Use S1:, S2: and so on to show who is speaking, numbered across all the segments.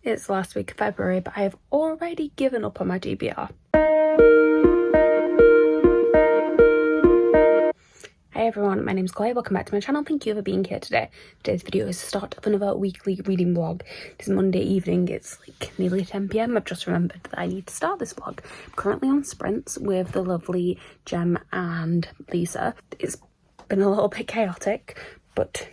S1: It's the last week of February, but I have already given up on my TBR. Hi everyone, my name's Chloe, welcome back to my channel. Thank you for being here today. Today's video is the start of another weekly reading vlog. It is Monday evening, it's like nearly 10 PM. I've just remembered that I need to start this vlog. I'm currently on sprints with the lovely Jem and Lisa. It's been a little bit chaotic, but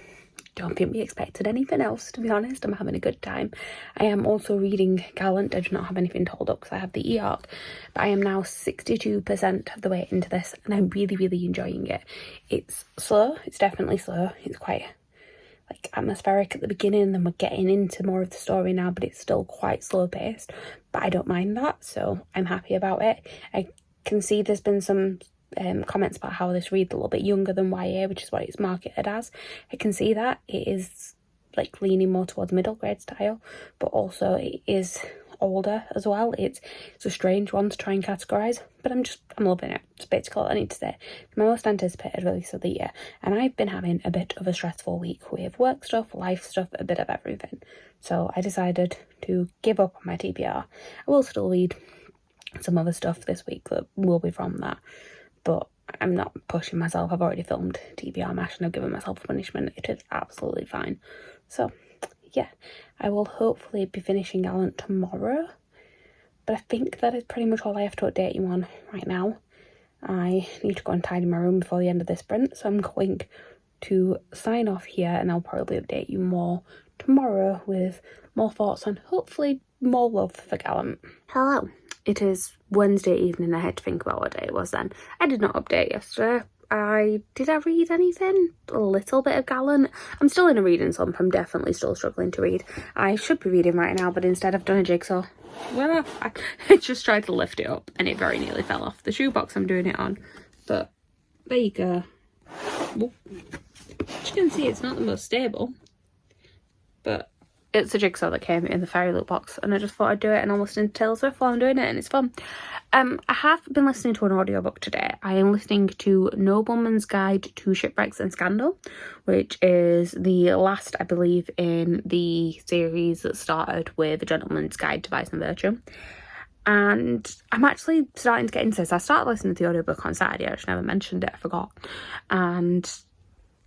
S1: don't think we expected anything else, to be honest. I'm having a good time. I am also reading Gallant. I do not have anything to hold up because I have the e-arc, but I am now 62% of the way into this and I'm really enjoying it. It's slow, it's definitely slow. It's quite like atmospheric at the beginning and then we're getting into more of the story now, but it's still quite slow paced, but I don't mind that, so I'm happy about it. I can see there's been some comments about how this reads a little bit younger than YA, which is what it's marketed as. I can see that it is like leaning more towards middle grade style, but also it is older as well. It's a strange one to try and categorize, but I'm loving it. It's basically all I need to say. My most anticipated release of the year, and I've been having a bit of a stressful week with work stuff, life stuff, a bit of everything, so I decided to give up on my TBR. I will still read some other stuff this week that will be from that, but I'm not pushing myself. I've already filmed TBR Mash and I've given myself a punishment. It is absolutely fine. So yeah, I will hopefully be finishing Gallant tomorrow, but I think that is pretty much all I have to update you on right now. I need to go and tidy my room before the end of this sprint, so I'm going to sign off here and I'll probably update you more tomorrow with more thoughts on hopefully more love for Gallant. Hello. It is Wednesday evening. I had to think about what day it was then. I did not update yesterday. Did I read anything? A little bit of Gallant. I'm still in a reading slump. I'm definitely still struggling to read. I should be reading right now, but instead I've done a jigsaw. Well, I just tried to lift it up and it very nearly fell off the shoebox I'm doing it on. But there you go. Whoop. As you can see, it's not the most stable, but it's a jigsaw that came in the fairy loot box and I just thought I'd do it, and I'm listening to Taylor Swift while I'm doing it and it's fun. I have been listening to an audiobook today. I am listening to Nobleman's Guide to Shipwrecks and Scandal, which is the last, I believe, in the series that started with The Gentleman's Guide to Vice and Virtue. And I'm actually starting to get into this. I started listening to the audiobook on Saturday. I just never mentioned it, I forgot. And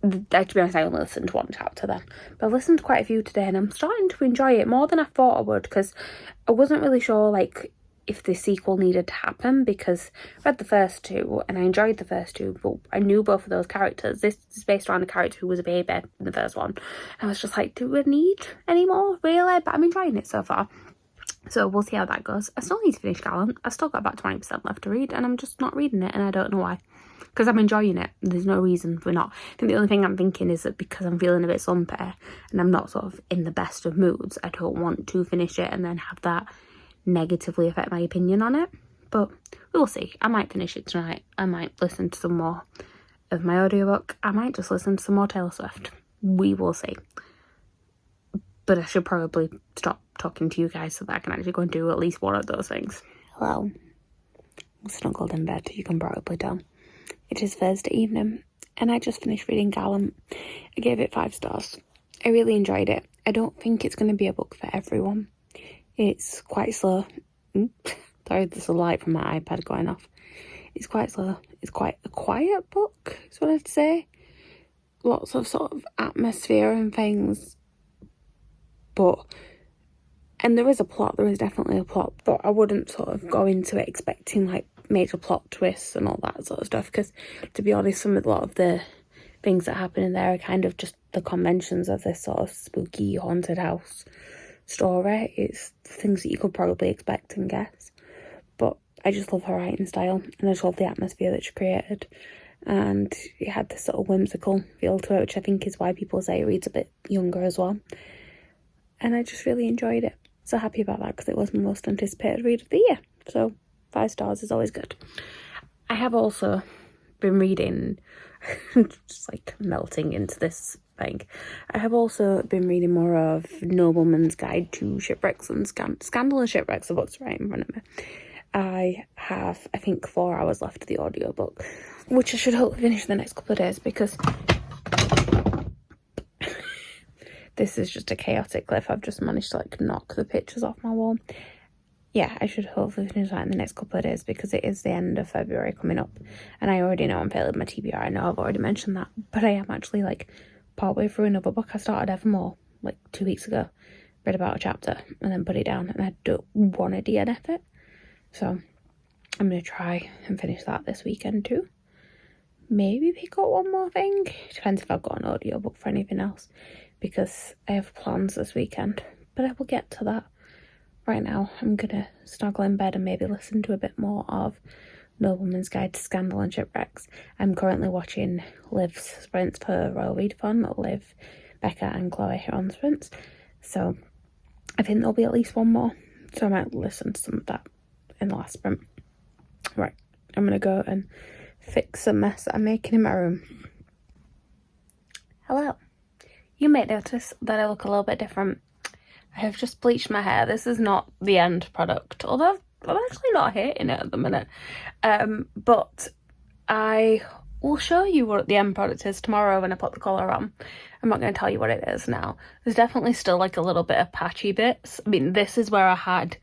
S1: to be honest, I only listened to one chapter then, but I listened to quite a few today and I'm starting to enjoy it more than I thought I would, because I wasn't really sure like if the sequel needed to happen, because I read the first two and I enjoyed the first two, but I knew both of those characters. This is based around a character who was a baby in the first one. I was just like, do we need any more really? But I'm enjoying it so far, so we'll see how that goes. I still need to finish Gallant. I've still got about 20% left to read and I'm just not reading it, and I don't know why, because I'm enjoying it. There's no reason for not. I think the only thing I'm thinking is that because I'm feeling a bit slumpy and I'm not sort of in the best of moods, I don't want to finish it and then have that negatively affect my opinion on it. But we'll see. I might finish it tonight. I might listen to some more of my audiobook. I might just listen to some more Taylor Swift. We will see. But I should probably stop talking to you guys so that I can actually go and do at least one of those things. Hello. I'm snuggled in bed, you can probably tell. It is Thursday evening and I just finished reading Gallant. I gave it 5 stars. I really enjoyed it. I don't think it's going to be a book for everyone. It's quite slow. Sorry, there's a light from my iPad going off. It's quite slow. It's quite a quiet book, is what I'd say. Lots of sort of atmosphere and things. And there is a plot, there is definitely a plot, but I wouldn't sort of go into it expecting like major plot twists and all that sort of stuff, because to be honest, a lot of the things that happen in there are kind of just the conventions of this sort of spooky haunted house story. It's things that you could probably expect and guess, but I just love her writing style and I just love the atmosphere that she created, and it had this sort of whimsical feel to it, which I think is why people say it reads a bit younger as well, and I just really enjoyed it. So happy about that, because it was my most anticipated read of the year, so 5 stars is always good. I have also been reading just like melting into this thing. I have also been reading more of Nobleman's Guide to Shipwrecks and Scandal and Shipwrecks, the book's right in front of me. I have, I think, 4 hours left of the audiobook, which I should hopefully finish in the next couple of days, because This is just a chaotic cliff. I've just managed to like knock the pictures off my wall. Yeah, I should hopefully finish that in the next couple of days because it is the end of February coming up. And I already know I'm failing my TBR. I know I've already mentioned that. But I am actually like partway through another book. I started Evermore like 2 weeks ago. Read about a chapter and then put it down. And I don't want to DNF it. So I'm going to try and finish that this weekend too. Maybe pick up one more thing. Depends if I've got an audiobook for anything else. Because I have plans this weekend. But I will get to that. Right now, I'm going to snuggle in bed and maybe listen to a bit more of Nobleman's Guide to Scandal and Shipwrecks. I'm currently watching Liv's sprints for Royal Readathon. Liv, Becca and Chloe are on sprints. So I think there'll be at least one more. So I might listen to some of that in the last sprint. Right, I'm going to go and fix the mess that I'm making in my room. Hello. You may notice that I look a little bit different. I have just bleached my hair. This is not the end product, although I'm actually not hating it at the minute. But I will show you what the end product is tomorrow when I put the collar on. I'm not going to tell you what it is now. There's definitely still like a little bit of patchy bits. I mean, this is where I had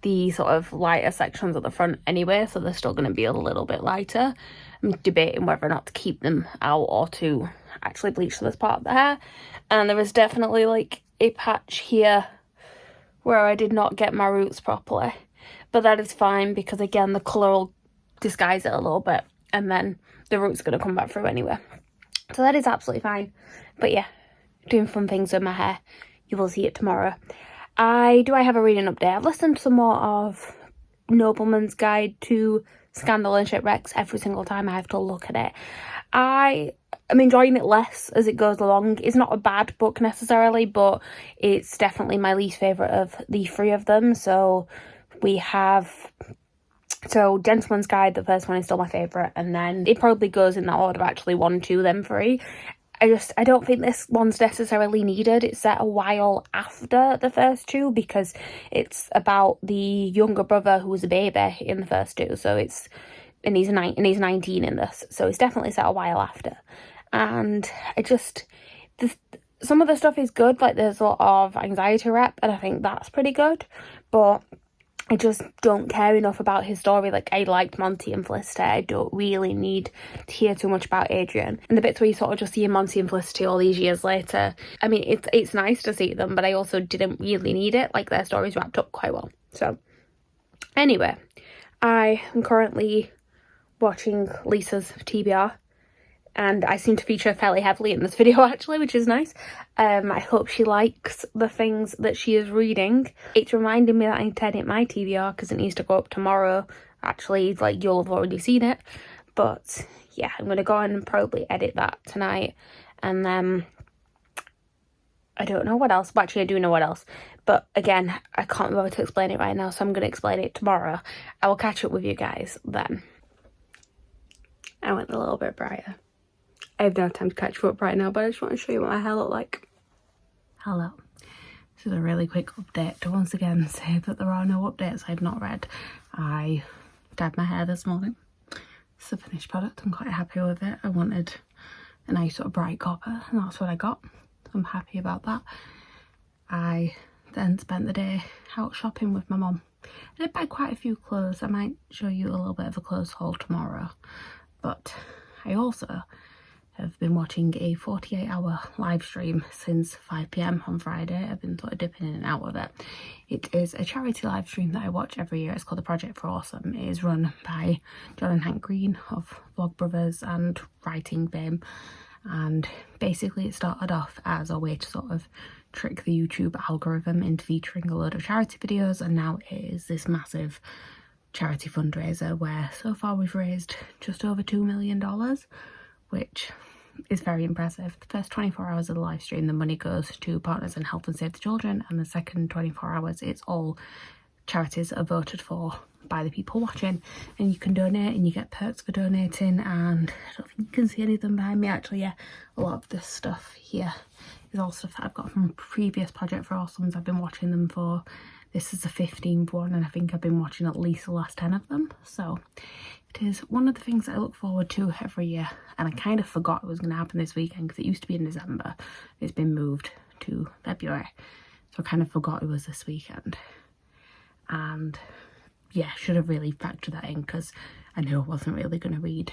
S1: the sort of lighter sections at the front anyway, so they're still going to be a little bit lighter. I'm debating whether or not to keep them out or to actually bleach this part of the hair. And there is definitely like a patch here where I did not get my roots properly, but that is fine because again the colour will disguise it a little bit and then the roots are going to come back through anyway, so that is absolutely fine. But yeah, doing fun things with my hair. You will see it tomorrow. I have a reading update. I've listened to some more of Nobleman's Guide to Scandal and Shipwrecks. Every single time I have to look at it, I'm enjoying it less as it goes along. It's not a bad book necessarily, but it's definitely my least favourite of the three of them. So we have... So Gentleman's Guide, the first one, is still my favourite. And then it probably goes in that order, actually, 1, 2, then 3. I don't think this one's necessarily needed. It's set a while after the first two because it's about the younger brother who was a baby in the first two. So it's... And he's 19 in this. So it's definitely set a while after. And some of the stuff is good, like there's a lot of anxiety rep, and I think that's pretty good, but I just don't care enough about his story. Like, I liked Monty and Felicity. I don't really need to hear too much about Adrian. And the bits where you sort of just see Monty and Felicity all these years later, I mean, it's nice to see them, but I also didn't really need it. Like, their stories wrapped up quite well. So, anyway, I am currently watching Lisa's TBR. And I seem to feature fairly heavily in this video, actually, which is nice. I hope she likes the things that she is reading. It's reminding me that I need to edit my TBR because it needs to go up tomorrow. Actually, like, you'll have already seen it. But, yeah, I'm going to go on and probably edit that tonight. And then, I don't know what else. Well, actually, I do know what else. But, again, I can't remember to explain it right now, so I'm going to explain it tomorrow. I will catch up with you guys then. I went a little bit brighter. I have no time to catch you up right now, but I just want to show you what my hair looked like. Hello. This is a really quick update to once again say that there are no updates I've not read. I dyed my hair this morning. It's the finished product. I'm quite happy with it. I wanted a nice sort of bright copper, and that's what I got. So I'm happy about that. I then spent the day out shopping with my mum. I did buy quite a few clothes. I might show you a little bit of a clothes haul tomorrow. But I also have been watching a 48-hour live stream since 5 PM on Friday. I've been sort of dipping in and out of it. It is a charity live stream that I watch every year. It's called the Project for Awesome. It is run by John and Hank Green of Vlogbrothers and Writing Fame. And basically it started off as a way to sort of trick the YouTube algorithm into featuring a load of charity videos, and now it is this massive charity fundraiser where so far we've raised just over $2 million, which is very impressive. The first 24 hours of the live stream, the money goes to Partners in Help and Save the Children, and the second 24 hours, it's all charities that are voted for by the people watching, and you can donate and you get perks for donating. And I don't think you can see any of them behind me. Actually, yeah, a lot of this stuff here is all stuff that I've got from previous Project for Awesomes. I've been watching them for, this is the 15th one, and I think I've been watching at least the last 10 of them. So it is one of the things that I look forward to every year, and I kind of forgot it was going to happen this weekend because it used to be in December. It's been moved to February. So I kind of forgot it was this weekend. And yeah, should have really factored that in, because I knew I wasn't really going to read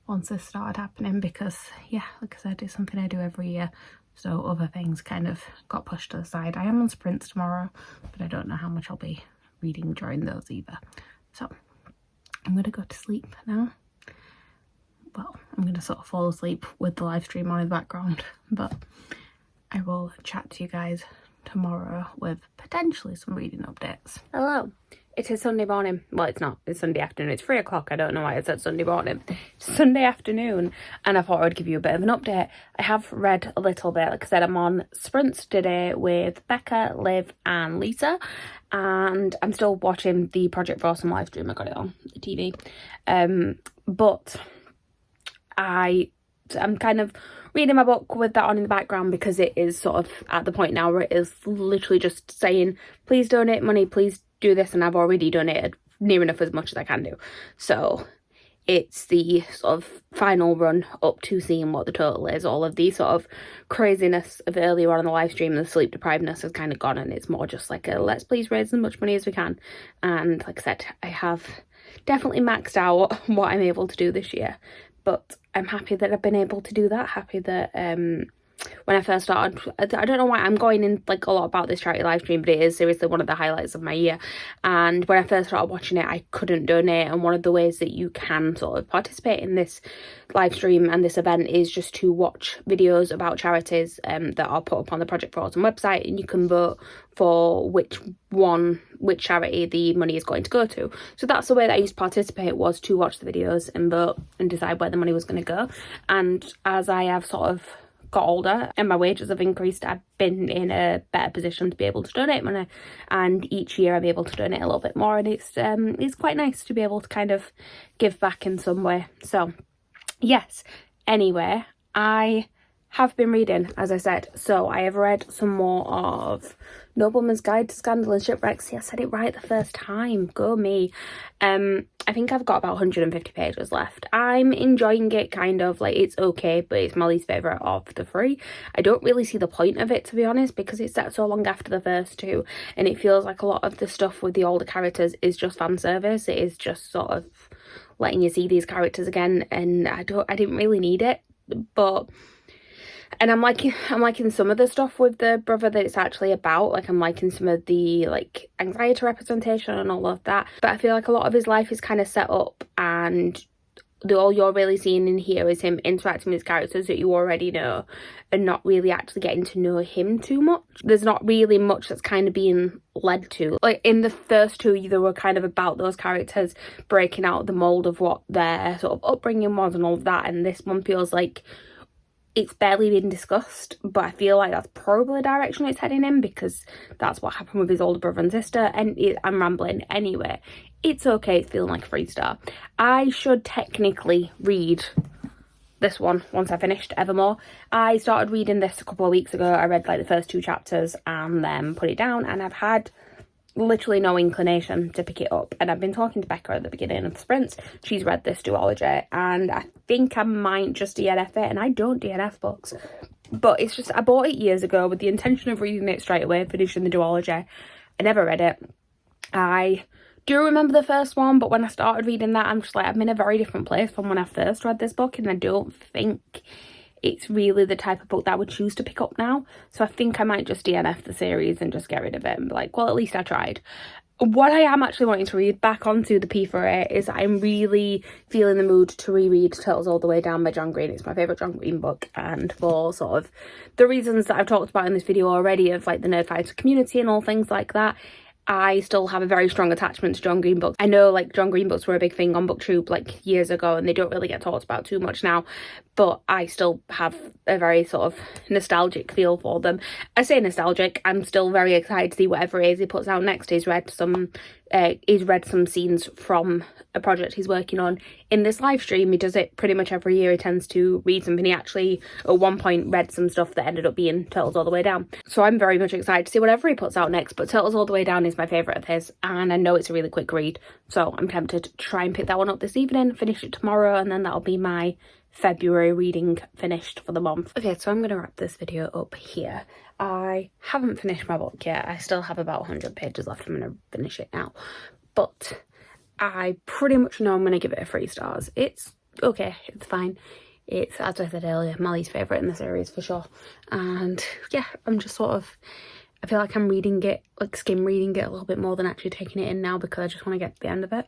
S1: once this started happening, because yeah, like I said, it's something I do every year. So other things kind of got pushed to the side. I am on sprints tomorrow, but I don't know how much I'll be reading during those either. So I'm going to go to sleep now. Well, I'm going to sort of fall asleep with the live stream on in the background, but I will chat to you guys tomorrow with potentially some reading updates. Hello. It is Sunday morning. Well, it's not. It's Sunday afternoon. It's 3 o'clock. I don't know why I said Sunday morning. It's Sunday afternoon, and I thought I would give you a bit of an update. I have read a little bit. Like I said, I'm on sprints today with Becca, Liv and Lisa, and I'm still watching the Project for Awesome live stream. I got it on the TV. But I'm kind of reading my book with that on in the background, because it is sort of at the point now where it is literally just saying, please donate money, please do this, and I've already donated near enough as much as I can do. So it's the sort of final run up to seeing what the total is. All of the sort of craziness of earlier on in the live stream, the sleep deprivedness has kind of gone, and it's more just like a let's please raise as much money as we can. And like I said, I have definitely maxed out what I'm able to do this year, but I'm happy that I've been able to do that. Happy that when I first started, I don't know why I'm going in like a lot about this charity live stream, but it is seriously one of the highlights of my year. And when I first started watching it, I couldn't donate, and one of the ways that you can sort of participate in this live stream and this event is just to watch videos about charities that are put up on the Project for Awesome website, and you can vote for which charity the money is going to go to. So that's the way that I used to participate, was to watch the videos and vote and decide where the money was going to go. And as I have sort of got older and my wages have increased, I've been in a better position to be able to donate money, and each year I'm able to donate a little bit more, and it's quite nice to be able to kind of give back in some way. So yes, anyway, I have been reading, as I said. So I have read some more of Nobleman's Guide to Scandal and Shipwreck. See, I said it right the first time. Go me. I think I've got about 150 pages left. I'm enjoying it, kind of. Like, it's okay, but it's my least favourite of the three. I don't really see the point of it, to be honest, because it's set so long after the first two, and it feels like a lot of the stuff with the older characters is just fan service. It is just sort of letting you see these characters again, and I didn't really need it. But and I'm liking some of the stuff with the brother that it's actually about. Like, I'm liking some of the like anxiety representation and all of that, but I feel like a lot of his life is kind of set up, and all you're really seeing in here is him interacting with characters that you already know, and not really actually getting to know him too much. There's not really much that's kind of being led to. Like, in the first two, they were kind of about those characters breaking out the mold of what their sort of upbringing was and all of that, and this one feels like it's barely been discussed, but I feel like that's probably the direction it's heading in, because that's what happened with his older brother and sister. And I'm rambling anyway. It's okay, it's feeling like a 3-star. I should technically read this one once I finished Evermore. I started reading this a couple of weeks ago. I read like the first 2 chapters and then put it down, and I've had literally no inclination to pick it up. And I've been talking to Becca at the beginning of the sprints. She's read this duology, and I think I might just DNF it, and I don't DNF books, but it's just I bought it years ago with the intention of reading it straight away, finishing the duology. I never read it. I do remember the first one, but when I started reading that, I'm just like, I'm in a very different place from when I first read this book, and I don't think it's really the type of book that I would choose to pick up now. So I think I might just DNF the series and just get rid of it and be like, well, at least I tried. What I am actually wanting to read back onto the P4A is I'm really feeling the mood to reread Turtles All the Way Down by John Green. It's my favourite John Green book, and for sort of the reasons that I've talked about in this video already, of like the Nerdfighter community and all things like that, I still have a very strong attachment to John Green books. I know like John Green books were a big thing on BookTube like years ago, and they don't really get talked about too much now, but I still have a very sort of nostalgic feel for them. I say nostalgic, I'm still very excited to see whatever it is he puts out next. He's read some scenes from a project he's working on in this live stream. He does it pretty much every year. He tends to read something. He actually at one point read some stuff that ended up being Turtles All the Way Down. So I'm very much excited to see whatever he puts out next, but Turtles All the Way Down is my favourite of his, and I know it's a really quick read, so I'm tempted to try and pick that one up this evening, finish it tomorrow, and then that'll be my February reading finished for the month. Okay, so I'm going to wrap this video up here. I haven't finished my book yet. I still have about 100 pages left. I'm going to finish it now. But I pretty much know I'm going to give it a 3 stars. It's okay. It's fine. It's, as I said earlier, my least favourite in the series for sure. And yeah, I'm just sort of, I feel like I'm reading it, like skim reading it a little bit more than actually taking it in now, because I just want to get to the end of it.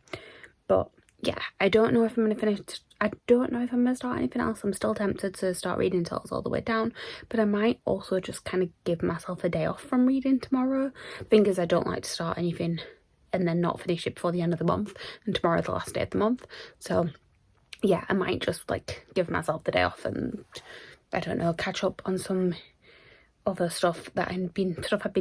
S1: But yeah, I don't know if I'm going to finish, I don't know if I'm going to start anything else. I'm still tempted to start reading Turtles All the Way Down, but I might also just kind of give myself a day off from reading tomorrow. The thing is, I don't like to start anything and then not finish it before the end of the month, and tomorrow's the last day of the month. So yeah, I might just like give myself the day off and, I don't know, catch up on some other stuff that I've been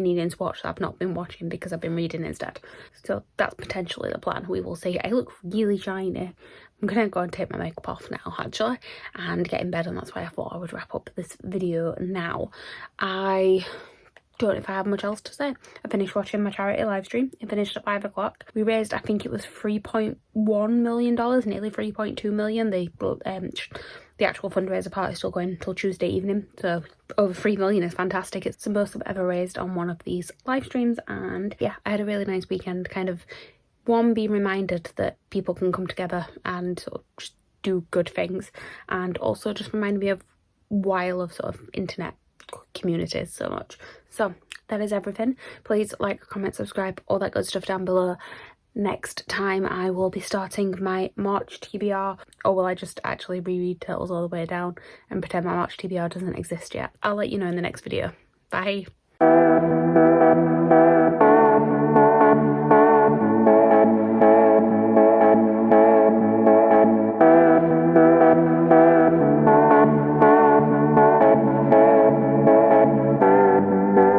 S1: needing to watch that I've not been watching because I've been reading instead. So that's potentially the plan. We will see. I look really shiny. I'm gonna go and take my makeup off now actually and get in bed, and that's why I thought I would wrap up this video now. I don't know if I have much else to say. I finished watching my charity live stream. It finished at 5 o'clock. We raised, I think it was $3.1 million, nearly 3.2 million. The actual fundraiser part is still going until Tuesday evening, so over 3 million is fantastic. It's the most I've ever raised on one of these live streams, and yeah, I had a really nice weekend. Kind of, one, being reminded that people can come together and sort of just do good things, and also just reminded me of why I love sort of internet communities so much. So that is everything. Please like, comment, subscribe, all that good stuff down below. Next time I will be starting my March TBR, or will I just actually reread Turtles All the Way Down and pretend my March TBR doesn't exist yet? I'll let you know in the next video. Bye.